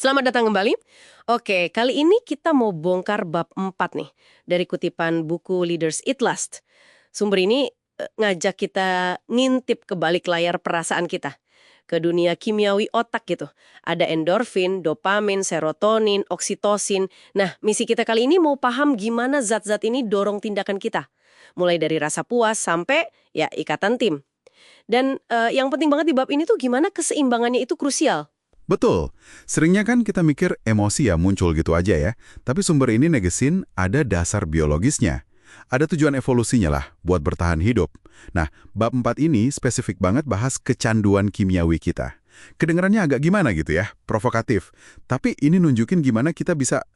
Selamat datang kembali. Oke, kali ini kita mau bongkar bab 4 nih, dari kutipan buku Leaders Eat Last. Sumber ini ngajak kita ngintip ke balik layar perasaan kita, ke dunia kimiawi otak gitu. Ada endorfin, dopamin, serotonin, oksitosin. Nah, misi kita kali ini mau paham gimana zat-zat ini dorong tindakan kita. Mulai dari rasa puas sampai ya ikatan tim. Dan yang penting banget di bab ini tuh gimana keseimbangannya itu krusial. Betul. Seringnya kan kita mikir emosi ya muncul gitu aja ya. Tapi sumber ini negesin ada dasar biologisnya. Ada tujuan evolusinya lah buat bertahan hidup. Nah, bab 4 ini spesifik banget bahas kecanduan kimiawi kita. Kedengarannya agak gimana gitu ya, provokatif. Tapi ini nunjukin gimana kita bisa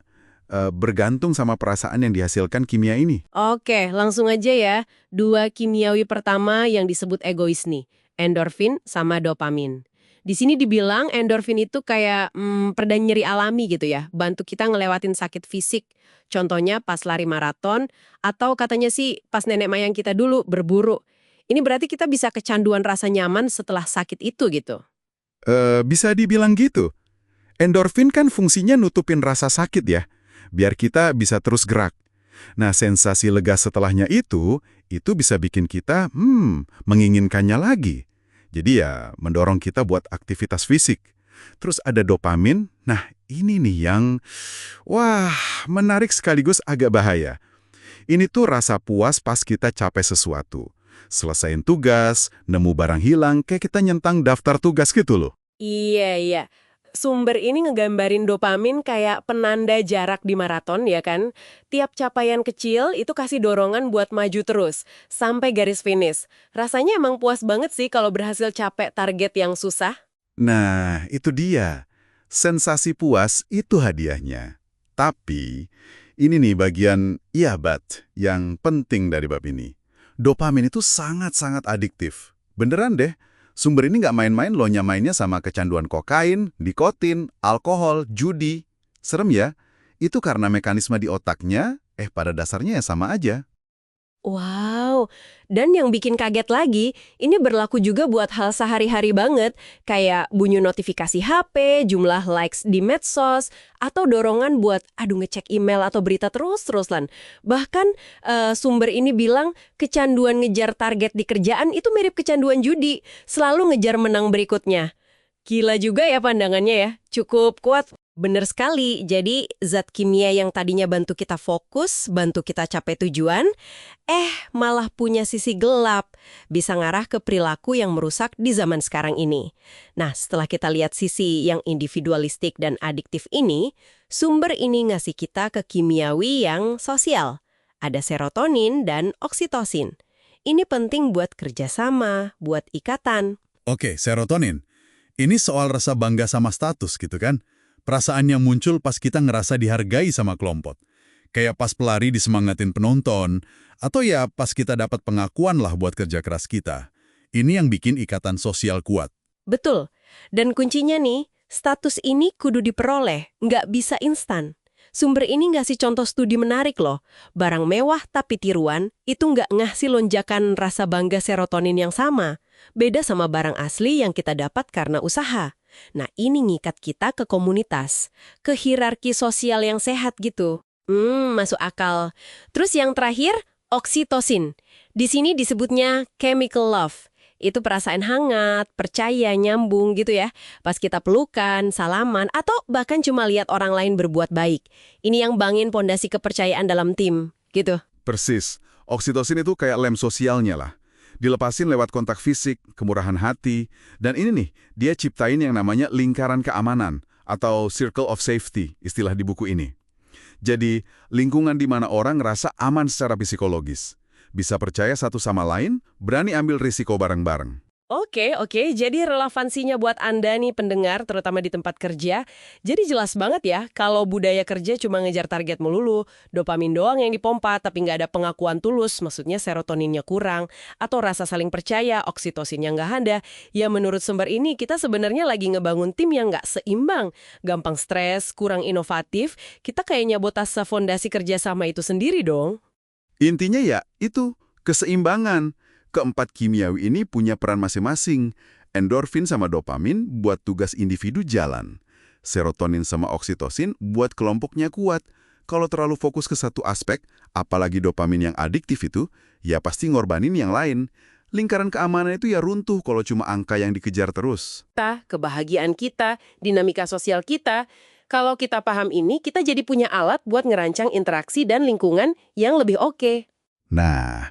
bergantung sama perasaan yang dihasilkan kimia ini. Oke, langsung aja ya. Dua kimiawi pertama yang disebut egois nih, endorfin sama dopamin. Di sini dibilang endorfin itu kayak pereda nyeri alami gitu ya, bantu kita ngelewatin sakit fisik. Contohnya pas lari maraton, atau katanya sih pas nenek moyang kita dulu berburu. Ini berarti kita bisa kecanduan rasa nyaman setelah sakit itu gitu. Bisa dibilang gitu. Endorfin kan fungsinya nutupin rasa sakit ya, biar kita bisa terus gerak. Nah, sensasi lega setelahnya itu bisa bikin kita, menginginkannya lagi. Jadi ya, mendorong kita buat aktivitas fisik. Terus ada dopamin, nah ini nih yang, wah, menarik sekaligus agak bahaya. Ini tuh rasa puas pas kita capek sesuatu. Selesain tugas, nemu barang hilang, kayak kita nyentang daftar tugas gitu loh. Iya, iya. Sumber ini ngegambarin dopamin kayak penanda jarak di maraton ya kan. Tiap capaian kecil itu kasih dorongan buat maju terus, sampai garis finish. Rasanya emang puas banget sih kalau berhasil capek target yang susah. Nah, itu dia. Sensasi puas itu hadiahnya. Tapi, ini nih bagian iya yang penting dari bab ini. Dopamin itu sangat-sangat adiktif. Beneran deh, sumber ini nggak main-main loh nyamainnya sama kecanduan kokain, nikotin, alkohol, judi. Serem ya? Itu karena mekanisme di otaknya, pada dasarnya ya sama aja. Wow, dan yang bikin kaget lagi, ini berlaku juga buat hal sehari-hari banget, kayak bunyi notifikasi HP, jumlah likes di medsos, atau dorongan buat ngecek email atau berita terus-terusan. Bahkan sumber ini bilang kecanduan ngejar target di kerjaan itu mirip kecanduan judi, selalu ngejar menang berikutnya. Gila juga ya pandangannya ya, cukup kuat. Bener sekali, jadi zat kimia yang tadinya bantu kita fokus, bantu kita capai tujuan, malah punya sisi gelap, bisa ngarah ke perilaku yang merusak di zaman sekarang ini. Nah, setelah kita lihat sisi yang individualistik dan adiktif ini, sumber ini ngasih kita ke kimiawi yang sosial. Ada serotonin dan oksitosin. Ini penting buat kerjasama, buat ikatan. Oke, serotonin. Ini soal rasa bangga sama status gitu kan? Perasaan yang muncul pas kita ngerasa dihargai sama kelompok. Kayak pas pelari disemangatin penonton, atau ya pas kita dapat pengakuan lah buat kerja keras kita. Ini yang bikin ikatan sosial kuat. Betul. Dan kuncinya nih, status ini kudu diperoleh, nggak bisa instan. Sumber ini ngasih contoh studi menarik loh. Barang mewah tapi tiruan, itu nggak ngasih lonjakan rasa bangga serotonin yang sama. Beda sama barang asli yang kita dapat karena usaha. Nah, ini ngikat kita ke komunitas, ke hierarki sosial yang sehat gitu. Masuk akal. Terus yang terakhir, oksitosin. Di sini disebutnya chemical love. Itu perasaan hangat, percaya, nyambung gitu ya. Pas kita pelukan, salaman, atau bahkan cuma lihat orang lain berbuat baik. Ini yang bangun pondasi kepercayaan dalam tim, gitu. Persis. Oksitosin itu kayak lem sosialnya lah. Dilepasin lewat kontak fisik, kemurahan hati, dan ini nih, dia ciptain yang namanya lingkaran keamanan atau circle of safety, istilah di buku ini. Jadi, lingkungan di mana orang ngerasa aman secara psikologis. Bisa percaya satu sama lain, berani ambil risiko bareng-bareng. Oke, jadi relevansinya buat Anda nih pendengar, terutama di tempat kerja. Jadi jelas banget ya, kalau budaya kerja cuma ngejar target melulu, dopamin doang yang dipompa, tapi nggak ada pengakuan tulus, maksudnya serotoninnya kurang, atau rasa saling percaya, oksitosinnya nggak ada. Ya menurut sumber ini, kita sebenarnya lagi ngebangun tim yang nggak seimbang. Gampang stres, kurang inovatif, kita kayak nyabotase fondasi kerjasama itu sendiri dong. Intinya ya, itu, keseimbangan. Keempat kimiawi ini punya peran masing-masing. Endorfin sama dopamin buat tugas individu jalan. serotonin sama oksitosin buat kelompoknya kuat. Kalau terlalu fokus ke satu aspek, apalagi dopamin yang adiktif itu, ya pasti ngorbanin yang lain. Lingkaran keamanan itu ya runtuh kalau cuma angka yang dikejar terus. Kebahagiaan kita, dinamika sosial kita. Kalau kita paham ini, kita jadi punya alat buat ngerancang interaksi dan lingkungan yang lebih oke. Nah,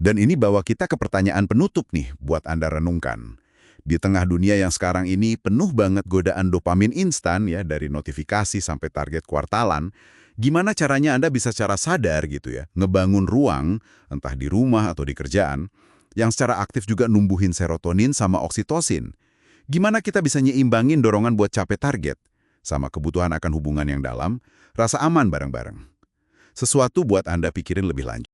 dan ini bawa kita ke pertanyaan penutup nih buat Anda renungkan. Di tengah dunia yang sekarang ini penuh banget godaan dopamin instan ya, dari notifikasi sampai target kuartalan, gimana caranya Anda bisa secara sadar gitu ya, ngebangun ruang, entah di rumah atau di kerjaan, yang secara aktif juga numbuhin serotonin sama oksitosin. Gimana kita bisa nyimbangin dorongan buat capai target, sama kebutuhan akan hubungan yang dalam, rasa aman bareng-bareng. Sesuatu buat Anda pikirin lebih lanjut.